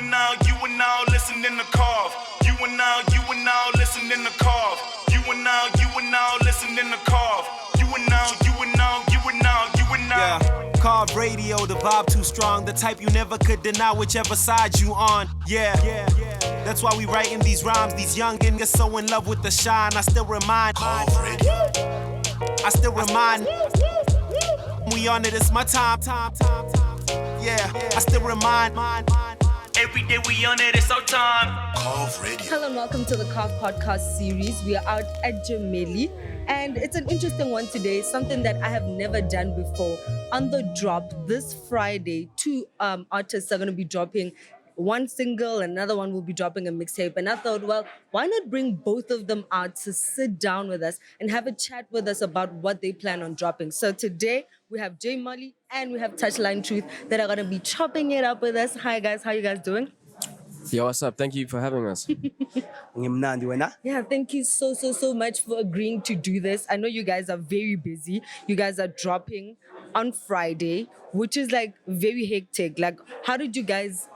and now listening to Carve. You and now listening to Carve. You and now listening to Carve. You and now. Yeah, Carve radio, the vibe too strong, the type you never could deny whichever side you on. Yeah. That's why we writing these rhymes. These young niggas so in love with the shine. I still remind. We on it, it's my time. Yeah, I still remind. Every day we on it, it's our time. Carve Radio. Hello and welcome to the Carve podcast series. We are out at Molley and it's an interesting one today, something that I have never done before. On the drop this Friday, two artists are going to be dropping one single, another one will be dropping a mixtape. And I thought, well, why not bring both of them out to sit down with us and have a chat with us about what they plan on dropping. So today we have Molley and we have Touchline Truth that are going to be chopping it up with us. Hi guys, how you guys doing? Yo, what's up? Thank you for having us. Yeah, thank you so much for agreeing to do this. I know you guys are very busy. You guys are dropping on Friday, which is like very hectic. Like, how did you guys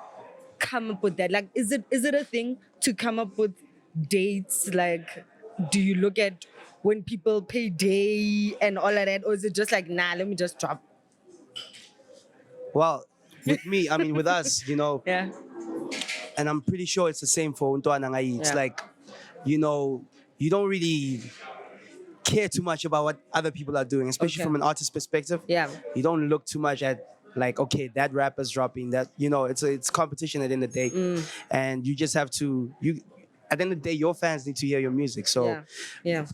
come up with that? Like, is it a thing to come up with dates? Like, do you look at when people pay day and all of that, or is it just like, nah, let me just drop? Well, with me, I mean, with us, you know, Yeah. and I'm pretty sure it's the same for Untuana Ngai. It's Yeah. like, you know, you don't really care too much about what other people are doing, especially Okay. from an artist perspective. Yeah. You don't look too much at like, okay, that rapper's dropping that, you know, it's competition at the end of the day. And you just have to, at the end of the day, your fans need to hear your music. So Yeah.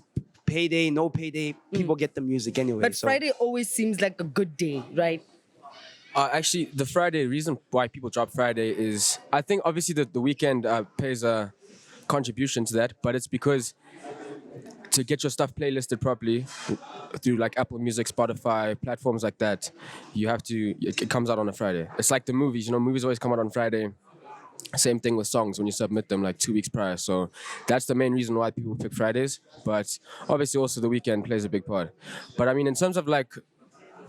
payday, no payday, people get the music anyway. But so. Friday always seems like a good day, right? Actually, the Friday reason why people drop Friday is, I think obviously the weekend pays a contribution to that, but it's because to get your stuff playlisted properly through like Apple Music, Spotify, platforms like that, you have to, it comes out on a Friday. It's like the movies, you know, movies always come out on Friday. Same thing with songs when you submit them like 2 weeks prior. So that's the main reason why people pick Fridays. But obviously also the weekend plays a big part. But I mean, in terms of like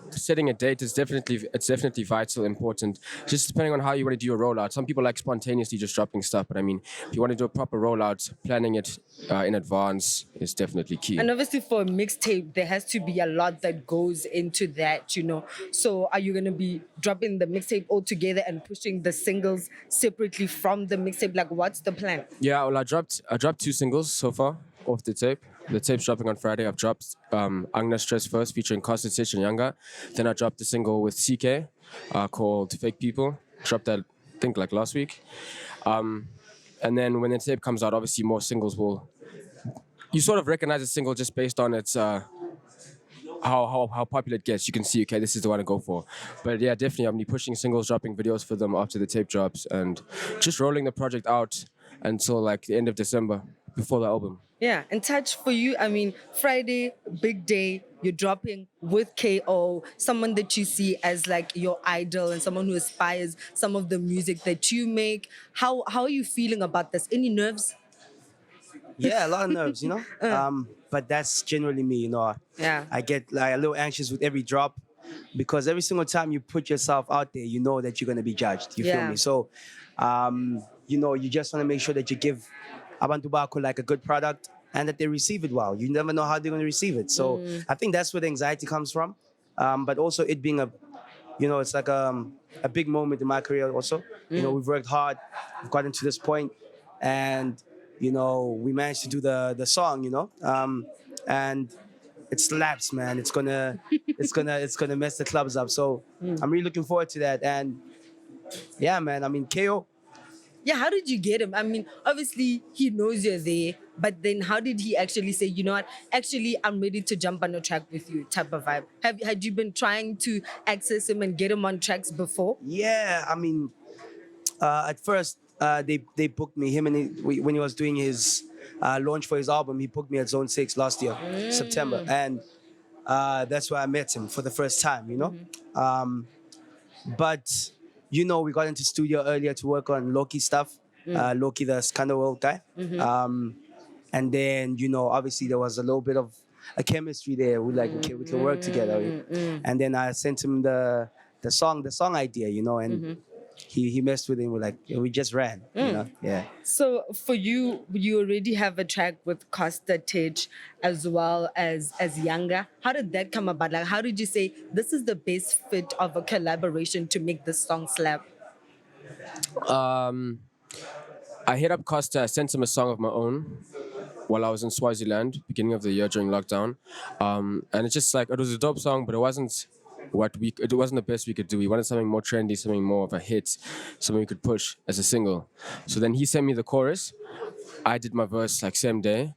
setting a date, it's definitely vital, important. Just depending on how you want to do your rollout. Some people like spontaneously just dropping stuff. But I mean, if you want to do a proper rollout, planning it in advance is definitely key. And obviously for a mixtape, there has to be a lot that goes into that, you know. So are you going to be dropping the mixtape all together and pushing the singles separately from the mixtape? Like, what's the plan? Yeah, well, I dropped 2 singles so far off the tape. The tape's dropping on Friday. I've dropped Angna Stress first, featuring Kostic and Younger. Then I dropped a single with CK called Fake People. Dropped that, I think, like last week. And then when the tape comes out, obviously more singles will... You sort of recognize a single just based on its... how popular it gets. You can see, okay, this is the one to go for. But yeah, definitely, I'm pushing singles, dropping videos for them after the tape drops, and just rolling the project out until like the end of December, before the album. Yeah, and Touch, for you, I mean, Friday, big day, you're dropping with KO, someone that you see as like your idol and someone who aspires some of the music that you make. How are you feeling about this? Any nerves? Yeah, a lot of nerves, you know. But that's generally me, you know. Yeah. I get like a little anxious with every drop because every single time you put yourself out there, you know that you're gonna be judged. You feel me? So, you know, you just want to make sure that you give Abantu Bako like a good product and that they receive it well. You never know how they're gonna receive it. So I think that's where the anxiety comes from. But also it being you know, it's like a big moment in my career also. You know, we've worked hard, we've gotten to this point, and you know, we managed to do the song, you know, and it slaps, man. It's gonna mess the clubs up. So I'm really looking forward to that. And yeah, man. I mean, KO. Yeah, how did you get him? I mean, obviously he knows you're there, but then how did he actually say, you know what, actually I'm ready to jump on a track with you type of vibe? Had you been trying to access him and get him on tracks before? Yeah, I mean, at first they booked me, when he was doing his launch for his album, he booked me at Zone 6 last year, September. And that's where I met him for the first time, you know? But you know, we got into studio earlier to work on Loki stuff. Loki, the Scandal World guy. And then, you know, obviously there was a little bit of a chemistry there. We're like, okay, we can work together. And then I sent him the song idea, you know, and he messed with him. We're like, we just ran, you know? Yeah. So for you, you already have a track with Costa Tej as well as Younger. How did that come about? Like, how did you say this is the best fit of a collaboration to make this song slap? I hit up Costa. I sent him a song of my own while I was in Swaziland, beginning of the year during lockdown, and it's just like it was a dope song, but it wasn't the best we could do. We wanted something more trendy, something more of a hit, something we could push as a single. So then he sent me the chorus. I did my verse like same day.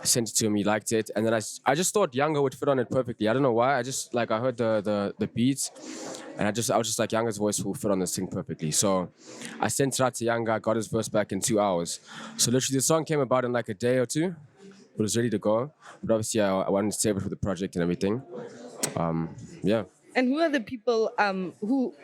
I sent it to him. He liked it, and then I just thought Younger would fit on it perfectly. I don't know why. I just like I heard the beats, and I was just like Younger's voice will fit on this thing perfectly. So I sent it out to Younger. I got his verse back in 2 hours. So literally the song came about in like a day or two. It was ready to go, but obviously I wanted to save it for the project and everything. Yeah. And who are the people who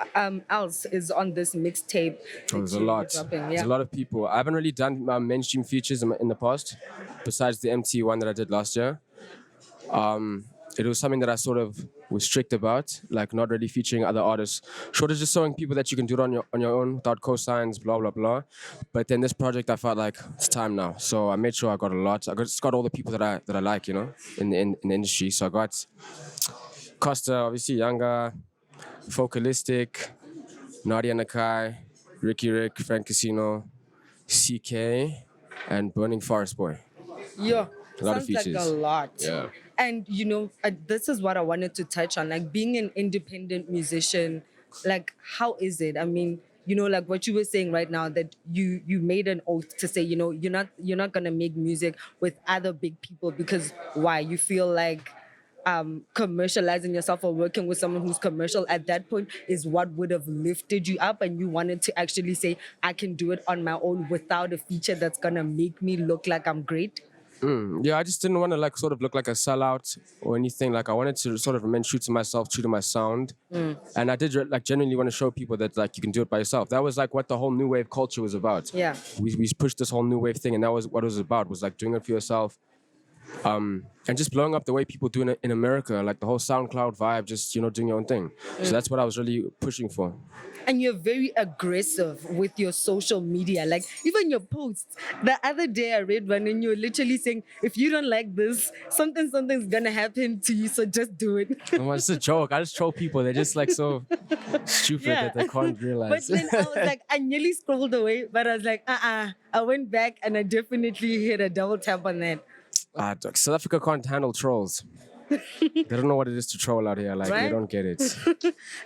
else is on this mixtape? Oh, there's a lot. There's a lot of people. I haven't really done mainstream features in the past, besides the MT one that I did last year. It was something that I sort of was strict about, like not really featuring other artists. Short of just showing people that you can do it on your own without cosigns, blah blah blah. But then this project, I felt like it's time now, so I made sure I got a lot. I just got all the people that I like, you know, in the industry. So I got Costa, obviously Younger, Focalistic, Nadia Nakai, Ricky Rick, Frank Casino, CK, and Burning Forest Boy. Yeah, A lot of sounds like features. a lot. Yeah. And you know, this is what I wanted to touch on. Like being an independent musician, like how is it? I mean, you know, like what you were saying right now, that you made an oath to say, you know, you're not gonna make music with other big people because why? You feel like commercializing yourself or working with someone who's commercial at that point is what would have lifted you up, and you wanted to actually say, I can do it on my own without a feature that's gonna make me look like I'm great. Yeah, I just didn't want to like sort of look like a sellout or anything. Like I wanted to sort of remain true to myself, true to my sound, and I did like genuinely want to show people that like you can do it by yourself. That was like what the whole new wave culture was about. Yeah, we pushed this whole new wave thing, and that was what it was about. Was like doing it for yourself, and just blowing up the way people do it in America, like the whole SoundCloud vibe, just you know doing your own thing. So that's what I was really pushing for. and you're very aggressive with your social media, like even your posts. The other day I read one and you're literally saying, if you don't like this, something's gonna happen to you, so just do it. Oh, it's a joke. I just troll people. They're just like so stupid that they can't realize. But then I was like, I nearly scrolled away, but I was like, I went back and I definitely hit a double tap on that. South Africa can't handle trolls. They don't know what it is to troll out here. Like Right? they don't get it.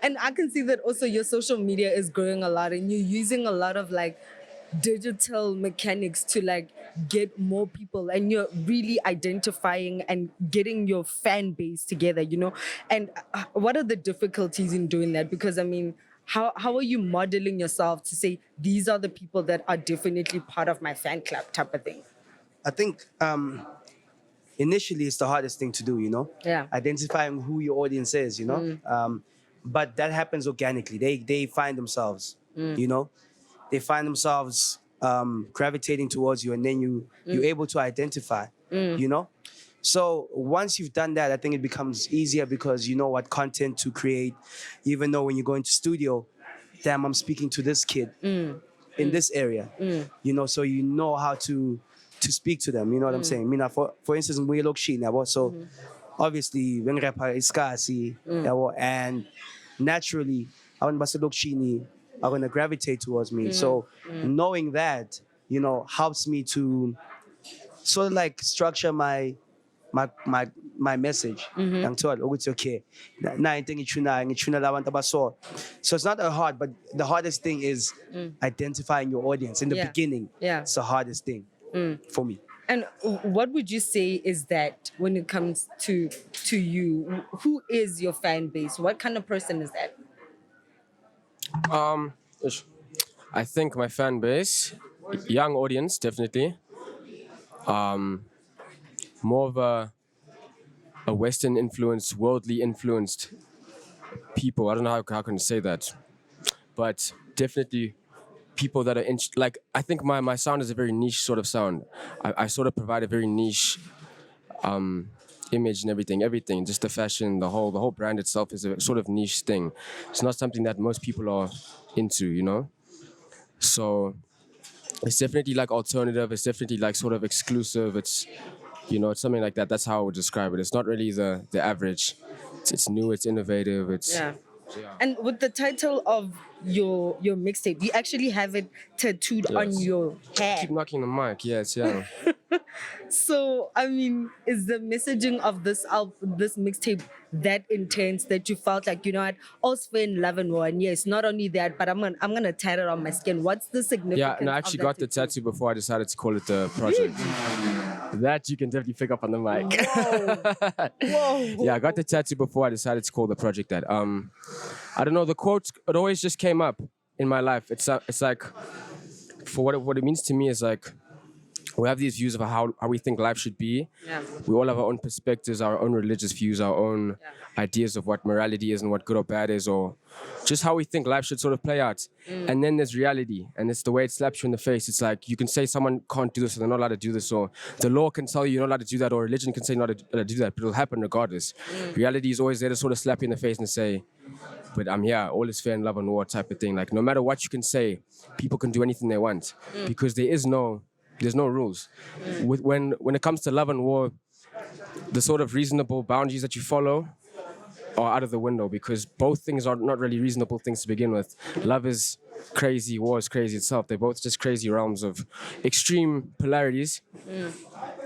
And I can see that also your social media is growing a lot and you're using a lot of like digital mechanics to like get more people, and you're really identifying and getting your fan base together, you know? And what are the difficulties in doing that? Because I mean, how are you modeling yourself to say, these are the people that are definitely part of my fan club type of thing? I think initially it's the hardest thing to do, you know? Yeah. Identifying who your audience is, you know? But that happens organically. They find themselves, you know? They find themselves gravitating towards you, and then you're able to identify, you know? So once you've done that, I think it becomes easier because you know what content to create. Even though when you go into studio, damn, I'm speaking to this kid in this area, you know, so you know how to speak to them, you know what I'm saying? Mina, for instance, we look shit now, so obviously when rapper is scarcity, and naturally, I want to look shiny, are gonna gravitate towards me. So knowing that, you know, helps me to sort of like structure my message. Okay. So it's not that hard, but the hardest thing is identifying your audience in the beginning. Yeah. It's the hardest thing for me. And what would you say is that when it comes to you? Who is your fan base? What kind of person is that? I think my fan base, young audience, definitely. More of a Western influenced, worldly influenced people. I don't know how can I say that, but definitely people that are like. I think my sound is a very niche sort of sound. I sort of provide a very niche image and everything. Just the fashion, the whole brand itself is a sort of niche thing. It's not something that most people are into, you know. So it's definitely like alternative. It's definitely like sort of exclusive. It's it's something like that. That's how I would describe it. It's not really the average. It's new. It's innovative. It's Yeah. And with the title of your mixtape, you actually have it tattooed on Yes. your hair. Keep knocking the mic. Yes, yeah. So, I mean, is the messaging of this mixtape that intense that you felt like, you know what, all's fair in love and war, and yes, not only that, but I'm gonna tat it on my skin. What's the significance? Yeah, and I actually of got the that tattoo before I decided to call it the project. That you can definitely pick up on the mic. Whoa. Yeah, I got the tattoo before I decided to call the project that. I don't know, the quote, it always just came up in my life. It's like, for what it means to me is like, we have these views of how we think life should be. Yeah. We all have our own perspectives, our own religious views, our own ideas of what morality is and what good or bad is, or just how we think life should sort of play out. And then there's reality, and it's the way it slaps you in the face. It's like you can say someone can't do this, or they're not allowed to do this, or the law can tell you you're not allowed to do that, or religion can say you're not allowed to do that, but it'll happen regardless. Reality is always there to sort of slap you in the face and say, but I'm here, all is fair in love and war type of thing. Like no matter what you can say, people can do anything they want because there's no rules. When it comes to love and war, the sort of reasonable boundaries that you follow are out of the window because both things are not really reasonable things to begin with. Love is crazy, war is crazy itself. They're both just crazy realms of extreme polarities,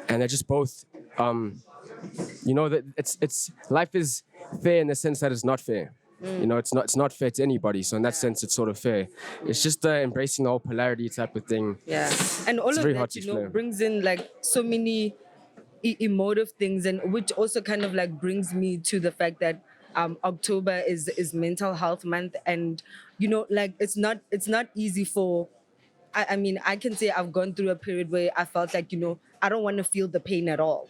and they're just both. That it's life is fair in the sense that it's not fair. It's not fair to anybody. So in that sense, it's sort of fair. It's just embracing the whole polarity type of thing. Yeah, and all It's of very that, hard to explain. brings in like so many emotive things, and which also kind of like brings me to the fact that October is Mental Health Month, and like it's not easy for. I mean, I can say I've gone through a period where I felt like I don't want to feel the pain at all.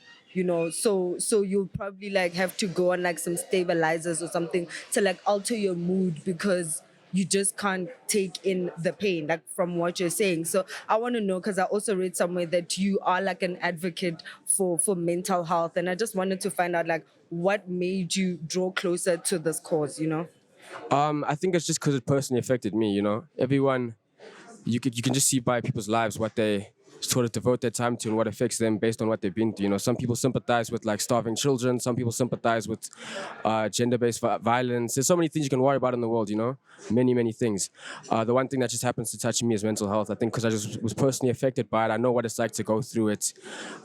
So you'll probably like have to go on like some stabilizers or something to like alter your mood because you just can't take in the pain, like from what you're saying. So I want to know, because I also read somewhere that you are like an advocate for mental health, and I just wanted to find out like what made you draw closer to this cause. I think it's just because it personally affected me. Everyone, you can just see by people's lives what they sort of devote their time to and what affects them based on what they've been through. Some people sympathize with like starving children. Some people sympathize with gender-based violence. There's so many things you can worry about in the world. Many things. The one thing that just happens to touch me is mental health. I think because I just was personally affected by it. I know what it's like to go through it.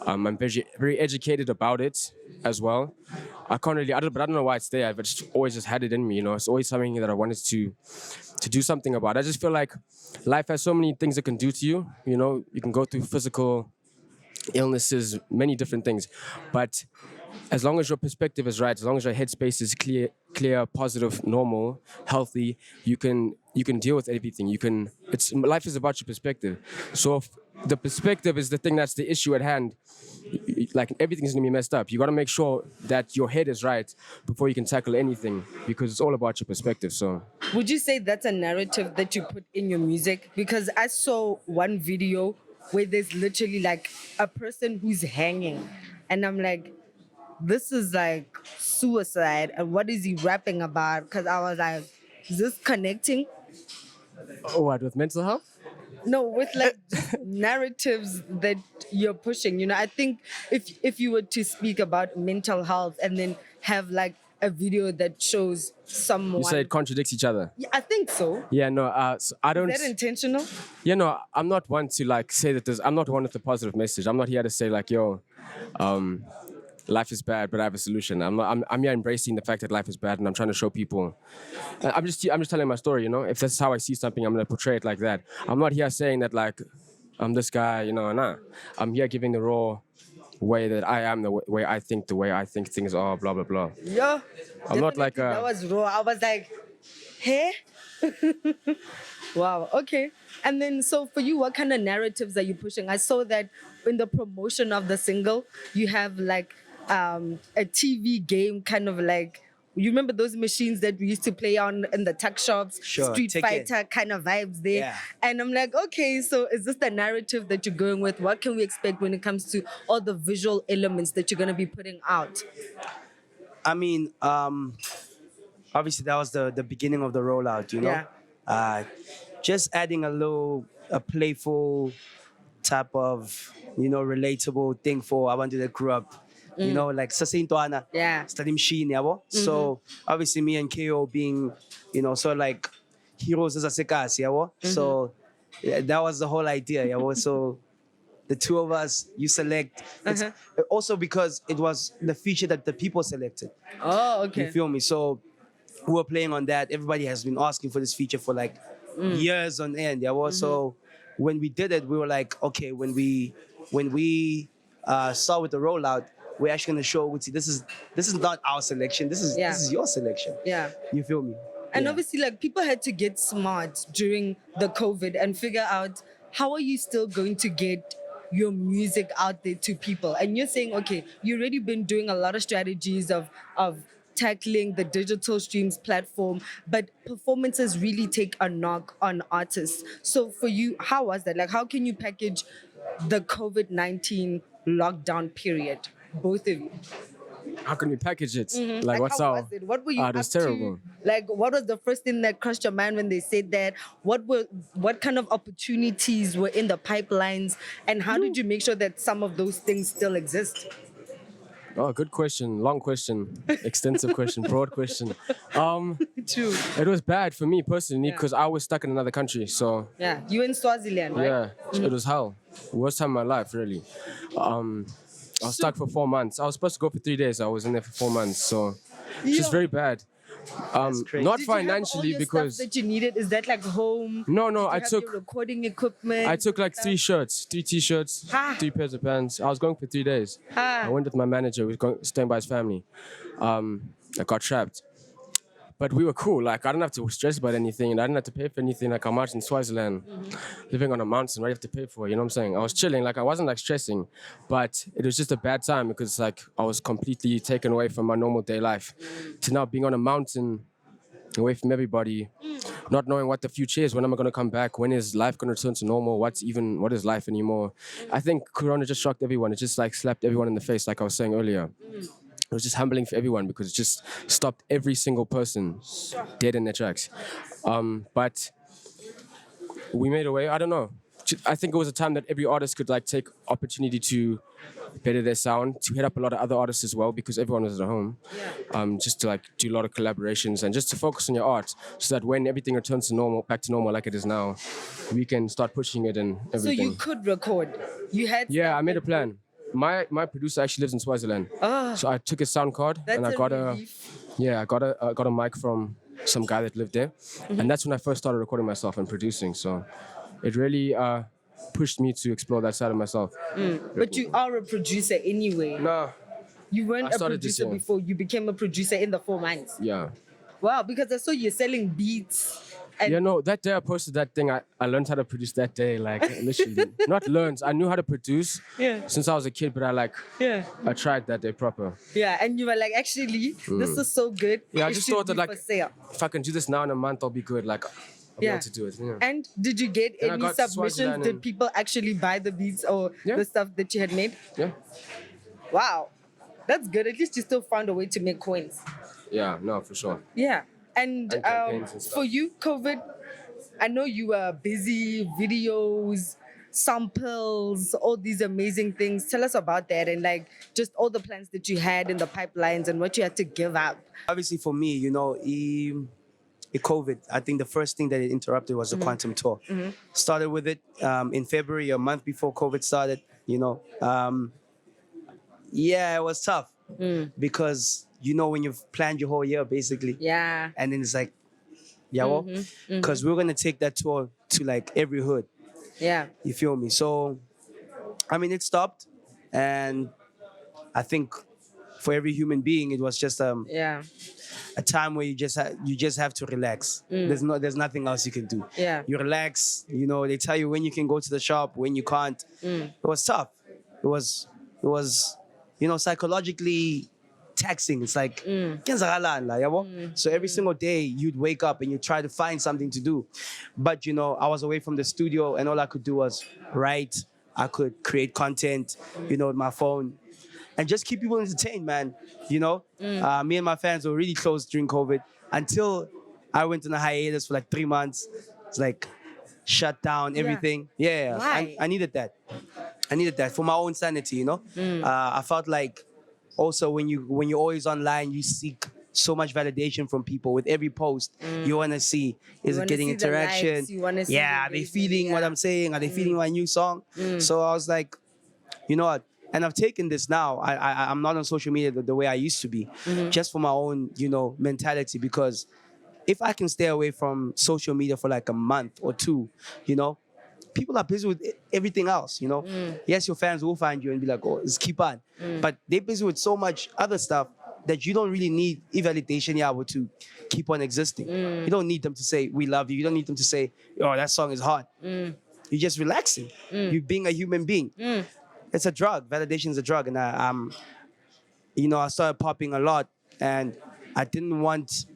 I'm very educated about it as well. I don't know why it's there. I've just always had it in me. It's always something that I wanted to do something about. I just feel like life has so many things it can do to you. You can go through physical illnesses, many different things. But as long as your perspective is right, as long as your headspace is clear, positive, normal, healthy, you can deal with everything. Life is about your perspective. So if the perspective is the thing that's the issue at hand, like everything's gonna be messed up. You gotta make sure that your head is right before you can tackle anything, because it's all about your perspective. So Would you say that's a narrative that you put in your music? Because I saw one video where there's literally like a person who's hanging, and I'm like, this is like suicide, and what is he rapping about? Because I was like, is this connecting? what, with mental health? No, with like just narratives that you're pushing. I think if you were to speak about mental health and then have like a video that shows someone. You say it contradicts each other. Yeah, I think so. Yeah, no. So I don't. Is that intentional? Yeah, no. I'm not one to like say that I'm not one with a positive message. I'm not here to say like, yo, life is bad, but I have a solution. I'm here embracing the fact that life is bad, and I'm trying to show people. I'm just telling my story. If that's how I see something, I'm gonna portray it like that. I'm not here saying that like I'm this guy. Nah. I'm here giving the raw way that I am, the way I think things are. Blah blah blah. Yeah. I'm not like that was raw. I was like, hey. Wow. Okay. And then, so for you, what kind of narratives are you pushing? I saw that in the promotion of the single, you have like a TV game, kind of like, you remember those machines that we used to play on in the tuck shops? Sure, Street Ticket. Fighter kind of vibes there. Yeah. And I'm like, okay, so is this the narrative that you're going with? What can we expect when it comes to all the visual elements that you're going to be putting out? I mean, obviously that was the beginning of the rollout. Yeah. just adding a playful type of, relatable thing for abantu that grew up, like Sasaintwana, Yeah. study machine, yabo. So obviously me and KO being, sort of like heroes as a sekas, yabo. So yeah, that was the whole idea, yabo. So the two of us, you select. It's also because it was the feature that the people selected. Oh, okay. You feel me? So we were playing on that. Everybody has been asking for this feature for like years on end. Yeah. Well, so when we did it, we were like, okay, when we start with the rollout, we're actually gonna show this is not our selection. This is your selection. Yeah. You feel me? And Yeah. obviously, like, people had to get smart during the COVID and figure out how are you still going to get your music out there to people. And you're saying, okay, you already been doing a lot of strategies of tackling the digital streams platform, but performances really take a knock on artists. So for you, how was that? Like, how can you package the COVID-19 lockdown period, both of you? How can we package it? Like, Like, what's how our? was it? What were you it up was terrible. to? Like, what was the first thing that crossed your mind when they said that? What kind of opportunities were in the pipelines, and how did you make sure that some of those things still exist? Oh, good question. Long question. Extensive question. Broad question. True. It was bad for me personally Yeah. because I was stuck in another country. So Yeah, you in Swaziland, right? yeah, it was hell. Worst time of my life, really. I was stuck for 4 months. I was supposed to go for 3 days. I was in there for 4 months. So it's just Yo. very bad. crazy. Not Did you have all financially your because stuff that you needed? Is that like home? no, Did you I have took your recording equipment. I took like 3 shirts, 3 t-shirts, Ah. 3 pairs of pants. I was going for 3 days. Ah. I went with my manager. We were staying by his family. I got trapped. But we were cool. Like, I didn't have to stress about anything. And I didn't have to pay for anything. Like, I'm out in Swaziland, living on a mountain. What do you have to pay for? You know what I'm saying? I was chilling. Like, I wasn't, like, stressing. But it was just a bad time because, like, I was completely taken away from my normal day life. To now being on a mountain, away from everybody, not knowing what the future is. When am I going to come back? When is life going to return to normal? What is life anymore? I think Corona just shocked everyone. It just, like, slapped everyone in the face, like I was saying earlier. It was just humbling for everyone because it just stopped every single person dead in their tracks. But we made a way. I don't know. I think it was a time that every artist could like take opportunity to better their sound, to hit up a lot of other artists as well because everyone was at home. Just to like do a lot of collaborations and just to focus on your art so that when everything returns to normal, back to normal like it is now, we can start pushing it and So everything. you could record. You had. Yeah, stuff I made a that- plan. My producer actually lives in Swaziland, so I took his sound card That's and I a got relief. I got a mic from some guy that lived there, and that's when I first started recording myself and producing. So it really pushed me to explore that side of myself. But you are a producer anyway. No, You weren't I a started this producer year. before. You became a producer in the 4 months. yeah. Wow, because I saw you selling beats. And Yeah, no, that day I posted that thing, I learned how to produce that day, like literally. Not learned, I knew how to produce since I was a kid, but I tried that day proper. Yeah, and you were like, actually, this is so good. Yeah, I it just should thought that be like for sale. if I can do this now in a month, I'll be good. Like I'll be able to do it. Yeah. And did you get Then I any got submissions? Swaziland Did and- people actually buy the beats or Yeah. the stuff that you had made? Yeah. Wow, that's good. At least you still found a way to make coins. Yeah, no, for sure. Yeah. And And campaigns and stuff. for you, COVID, I know you were busy, videos, samples, all these amazing things. Tell us about that and like just all the plans that you had in the pipelines and what you had to give up. Obviously for me, COVID, I think the first thing that it interrupted was the Quantum Tour. Started with it in February, a month before COVID started, yeah, it was tough because, when you've planned your whole year basically, Yeah. and then it's like, yeah, because we're going to take that tour to like every hood. Yeah. You feel me? So, I mean, it stopped, and I think for every human being, it was just Yeah. a time where you just have to relax. There's nothing else you can do. Yeah. You relax. They tell you when you can go to the shop, when you can't. It was tough. It was psychologically taxing. It's like, "Kenzakalani la, yabo?" So every single day you'd wake up and you try to find something to do. But I was away from the studio and all I could do was write. I could create content, with my phone and just keep people entertained, man. Me and my fans were really close during COVID until I went on a hiatus for like 3 months. It's like shut down everything. Yeah, Why? I needed that. I needed that for my own sanity, you know. I felt like also when you're always online, you seek so much validation from people with every post. You want to see, is it wanna getting see the interaction? likes, you wanna see Yeah, the are they engagement, feeling what yeah. I'm saying? Are they feeling my new song? So I was like, you know what? And I've taken this now. I'm not on social media the way I used to be, just for my own, you know, mentality. Because if I can stay away from social media for like a month or two, you know, people are busy with everything else, you know. Yes, your fans will find you and be like, oh, let's keep on. But they're busy with so much other stuff that you don't really need validation to keep on existing. You don't need them to say, we love you. You don't need them to say, oh, that song is hot. You're just relaxing. You're being a human being. It's a drug. Validation is a drug. And I started popping a lot. And I didn't want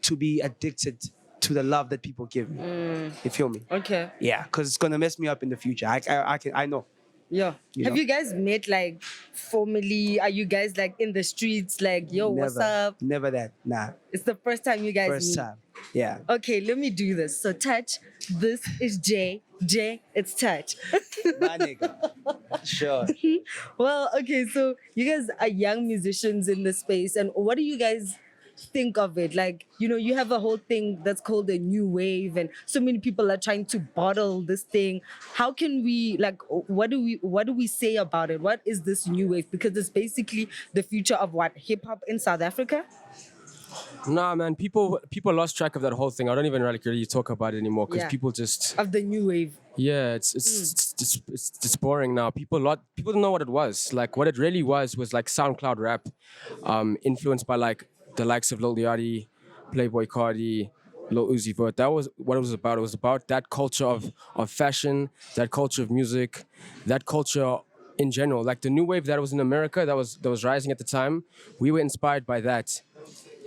to be addicted to the love that people give me. You feel me? Okay. Yeah, because it's gonna mess me up in the future. I know. Yeah. You Have know? you guys met like formally? Are you guys like in the streets like, yo, what's up? Never that. Nah. It's the first time you guys First meet. time. Yeah. Okay, let me do this. So Touch, this is Jay. Jay, it's Touch. My nigga. Sure. Well, okay, so you guys are young musicians in the space, and what do you guys think of it? Like, you have a whole thing that's called a new wave, and so many people are trying to bottle this thing. How can we, like, what do we say about it? What is this new wave? Because it's basically the future of what, hip hop in South Africa? Nah, man, people lost track of that whole thing. I don't even really talk about it anymore because Yeah. people just Of the new wave. yeah, it's boring now. People don't know what it was. Like what it really was like SoundCloud rap, influenced by like the likes of Lil Yachty, Playboy Cardi, Lil Uzi Vert. That was what it was about. It was about that culture of fashion, that culture of music, that culture in general. Like the new wave that was in America, that was rising at the time. We were inspired by that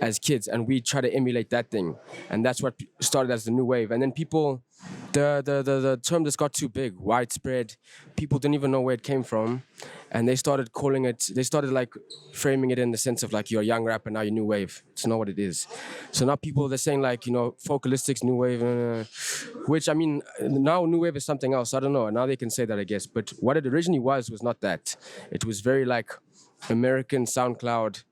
as kids, and we try to emulate that thing, and that's what started as the new wave. And then people, the term just got too big, widespread. People didn't even know where it came from, and they started like framing it in the sense of like, you're a young rapper, now you're new wave. It's not what it is. So now people, they're saying like, Focalistics, new wave, which I mean, now new wave is something else. I don't know. Now they can say that, I guess. But what it originally was not that. It was very like American SoundCloud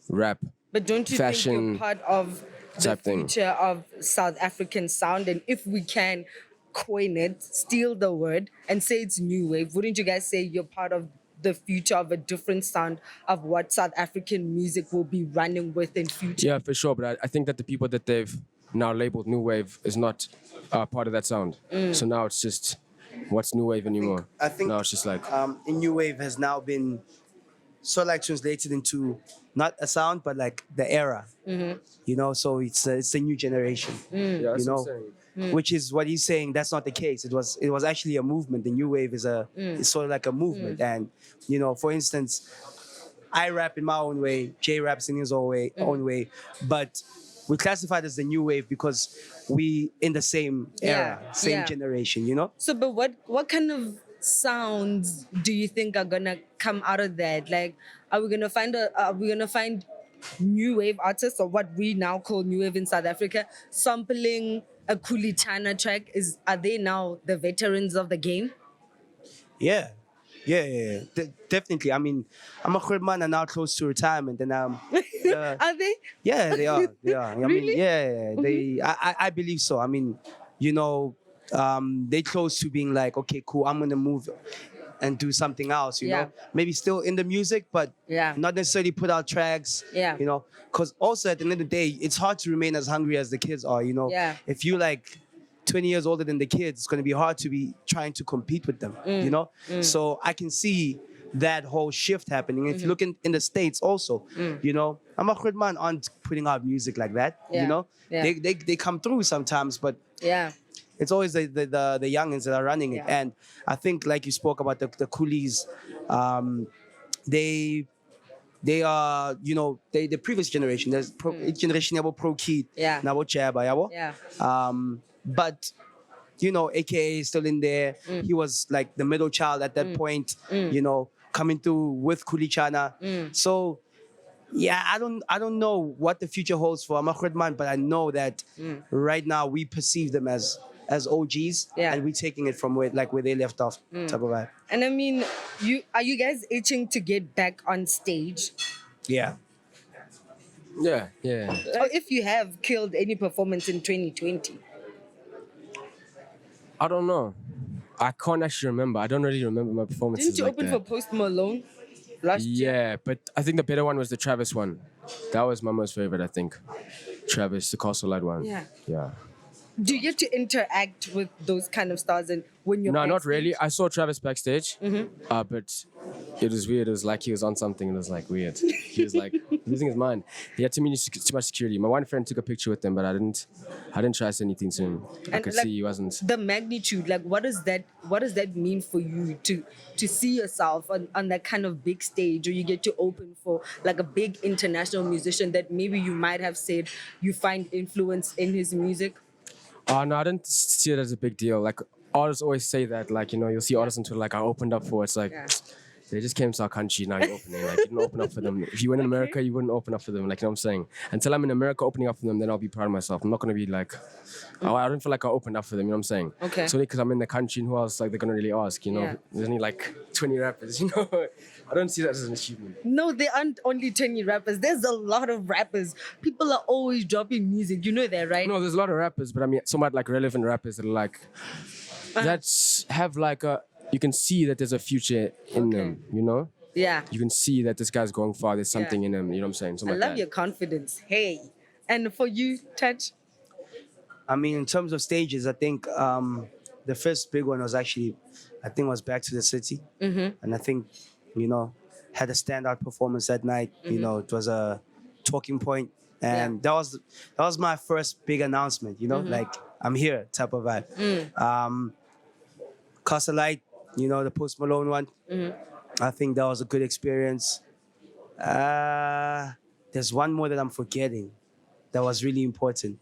rap. But don't you think Fashion you're part of the type thing. future of South African sound? And if we can coin it, steal the word, and say it's new wave, wouldn't you guys say you're part of the future of a different sound of what South African music will be running with in future? Yeah, for sure. But I think that the people that they've now labeled new wave is not part of that sound. So now it's just, what's new wave anymore? I think now it's just like in new wave has now been sort of like translated into not a sound but like the era. So it's a new generation. yeah, that's what I'm saying. Which is what he's saying. That's not the case. It was actually a movement. The new wave is it's sort of like a movement. And for instance, I rap in my own way, Jay raps in his own way, but we classified as the new wave because we in the same era, same generation. So, but what kind of sounds do you think are gonna come out of that? Like, are we gonna find new wave artists, or what we now call new wave in South Africa, sampling a Kulichana track? Are they now the veterans of the game? Yeah. Definitely. I mean, I'm a man and now close to retirement, and Are they? yeah, they are. I Really? mean, yeah, I believe so. I mean, they close to being like, okay, cool, I'm gonna move and do something else, you know? Maybe still in the music, but not necessarily put out tracks, because also at the end of the day, it's hard to remain as hungry as the kids are, If you like 20 years older than the kids, it's gonna be hard to be trying to compete with them, So I can see that whole shift happening. If you look in the States also, I'm a good man aren't putting out music like that, They come through sometimes, but it's always the youngins that are running it. And I think, like you spoke about the coolies, they are, the previous generation. There's generation yabo pro kid, nabo chaba yabo. But AKA is still in there. He was like the middle child at that point, coming through with Kulichana. So yeah, I don't know what the future holds for Amakhred Man, but I know that right now we perceive them as as OGs, and we're taking it from where they left off, type of vibe. And I mean, are you guys itching to get back on stage? Yeah. Yeah. Or if you have killed any performance in 2020? I don't know. I can't actually remember. I don't really remember my performances. Didn't you open for Post Malone last year? Yeah, but I think the better one was the Travis one. That was my most favorite, I think. Travis, the Castle Light one. Yeah. Do you get to interact with those kind of stars and when you're No, not backstage? really. I saw Travis backstage, but it was weird. It was like he was on something. It was like weird. He was like losing his mind. He had too much security. My one friend took a picture with him, but I didn't try to say anything to him. I could see he wasn't. The magnitude, like what does that mean for you to see yourself on that kind of big stage, or you get to open for like a big international musician that maybe you might have said you find influence in his music? Oh no, I didn't see it as a big deal. Like artists always say that, like, you know, you'll see artists on Twitter like I opened up for. It's like they just came to our country, now you're opening. Like you didn't open up for them. If you were in America, you wouldn't open up for them. Like, you know what I'm saying? Until I'm in America opening up for them, then I'll be proud of myself. I'm not gonna be like, oh, I don't feel like I opened up for them. You know what I'm saying? Okay. So because I'm in the country, and who else like they're gonna really ask? You know, there's only like 20 rappers. You know, I don't see that as an achievement. No, there aren't only 20 rappers. There's a lot of rappers. People are always dropping music. You know that, right? No, there's a lot of rappers, but I mean, somewhat like relevant rappers that are like, that have like a, you can see that there's a future in them, you know? Yeah. You can see that this guy's going far, there's something in him, you know what I'm saying? Something I like love that. your confidence. Hey. And for you, Touch? I mean, in terms of stages, I think the first big one was actually, Back to the City. And I think, you know, had a standout performance that night. You know, it was a talking point. And that was my first big announcement, you know, like I'm here type of vibe. Castle Light, you know, the Post Malone one. I think that was a good experience. There's one more that I'm forgetting that was really important.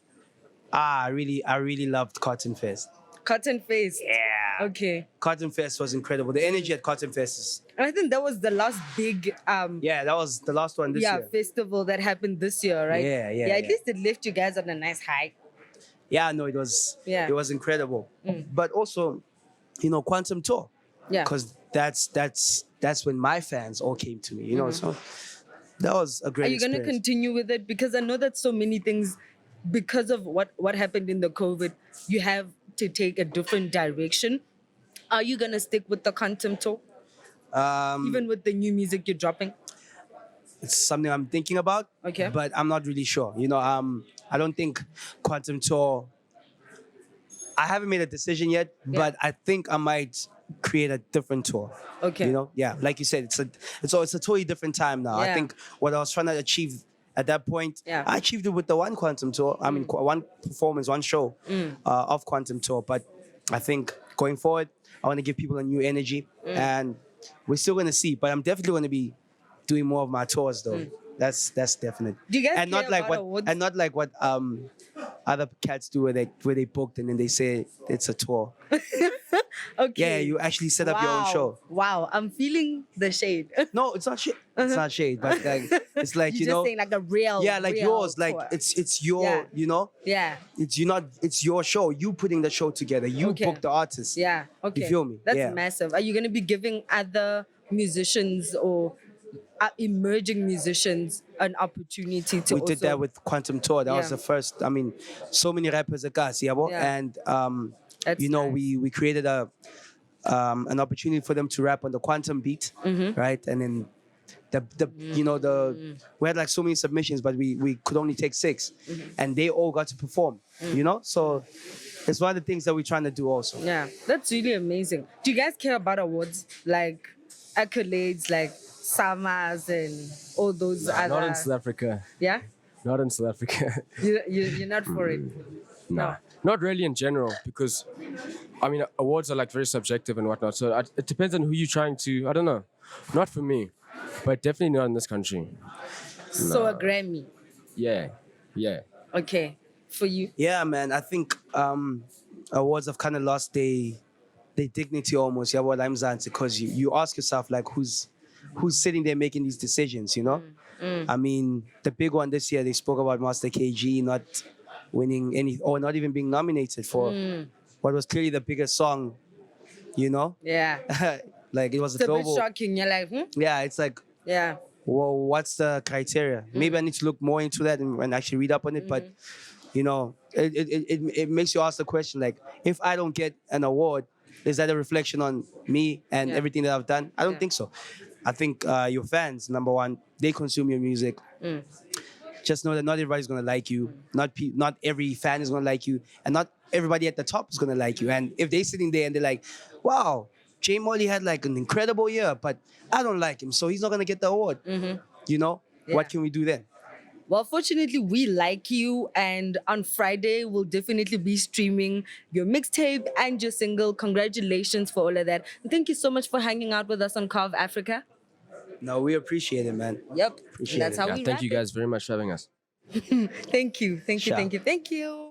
I really loved Cotton Fest. Cotton Face. Yeah. Okay. Cotton Fest was incredible. The energy at Cotton Fest is... And I think that was the last big that was the last one this year. festival that happened this year, right? Yeah, at least it left you guys on a nice high. Yeah, no, it was incredible. But also, you know, Quantum Tour. Yeah. Because that's when my fans all came to me, you know. So that was a great Are you going to experience. continue with it? Because I know that so many things, because of what happened in the COVID, you have to take a different direction. Are you going to stick with the Quantum Tour? Even with the new music you're dropping? It's something I'm thinking about. Okay. But I'm not really sure. You know, I don't think Quantum Tour... I haven't made a decision yet, but I think I might create a different tour. Okay. You know, like you said, it's a totally different time now. I think what I was trying to achieve at that point, I achieved it with the one Quantum Tour. I mean, one performance, one show of Quantum Tour. But I think going forward, I want to give people a new energy, and we're still going to see. But I'm definitely going to be doing more of my tours, though. That's definite. Do you guys and not care like about what awards? and not like what other cats do where they booked and then they say it's a tour. Okay. Yeah, you actually set up your own show. Wow, I'm feeling the shade. No, it's not shade. It's not shade, but like, it's like You're you just know, saying like a real, like real yours, like tour. it's your, you know, Yeah. it's your show. You putting the show together. You book the artist. Yeah. Okay. You feel me? That's Yeah. massive. Are you going to be giving other musicians or emerging musicians an opportunity to We did that with Quantum Tour. That was Yeah. the first. I mean, so many rappers at Gas, and That's you know, nice. we created an opportunity for them to rap on the Quantum beat, right? And then we had like so many submissions, but we could only take 6, and they all got to perform. You know, so it's one of the things that we're trying to do also. Yeah, that's really amazing. Do you guys care about awards like accolades, like Samas and all those other? Not in South Africa. Yeah, Not in South Africa. you're not for it. Nah. Not really in general, because I mean, awards are like very subjective and whatnot. So it depends on who you're trying to. I don't know. Not for me, but definitely not in this country. So a Grammy. Yeah. Okay, for you. Yeah, man. I think awards have kind of lost their dignity almost. Yeah, what I'm saying, because you ask yourself like, who's sitting there making these decisions? You know, I mean, the big one this year, they spoke about Master KG not winning any, or not even being nominated for what was clearly the biggest song, you know? Yeah. Like it was It's a a bit global. shocking. You're like, Yeah, it's like, Yeah. well, what's the criteria? Maybe I need to look more into that and actually read up on it. But you know, it makes you ask the question like, if I don't get an award, is that a reflection on me and Yeah. everything that I've done? I don't Yeah. think so. I think your fans, number one, they consume your music. Just know that not everybody's gonna like you. Not every fan is gonna like you, and not everybody at the top is gonna like you. And if they're sitting there and they're like, "Wow, J Molley had like an incredible year, but I don't like him, so he's not gonna get the award." You know, Yeah. what can we do then? Well, fortunately, we like you, and on Friday, we'll definitely be streaming your mixtape and your single. Congratulations for all of that. And thank you so much for hanging out with us on Carve Africa. No, we appreciate it, man. Yep. Appreciate That's it. how Yeah, we thank wrap you it. guys very much for having us. Thank you. Thank you. Sure. Thank you. Thank you.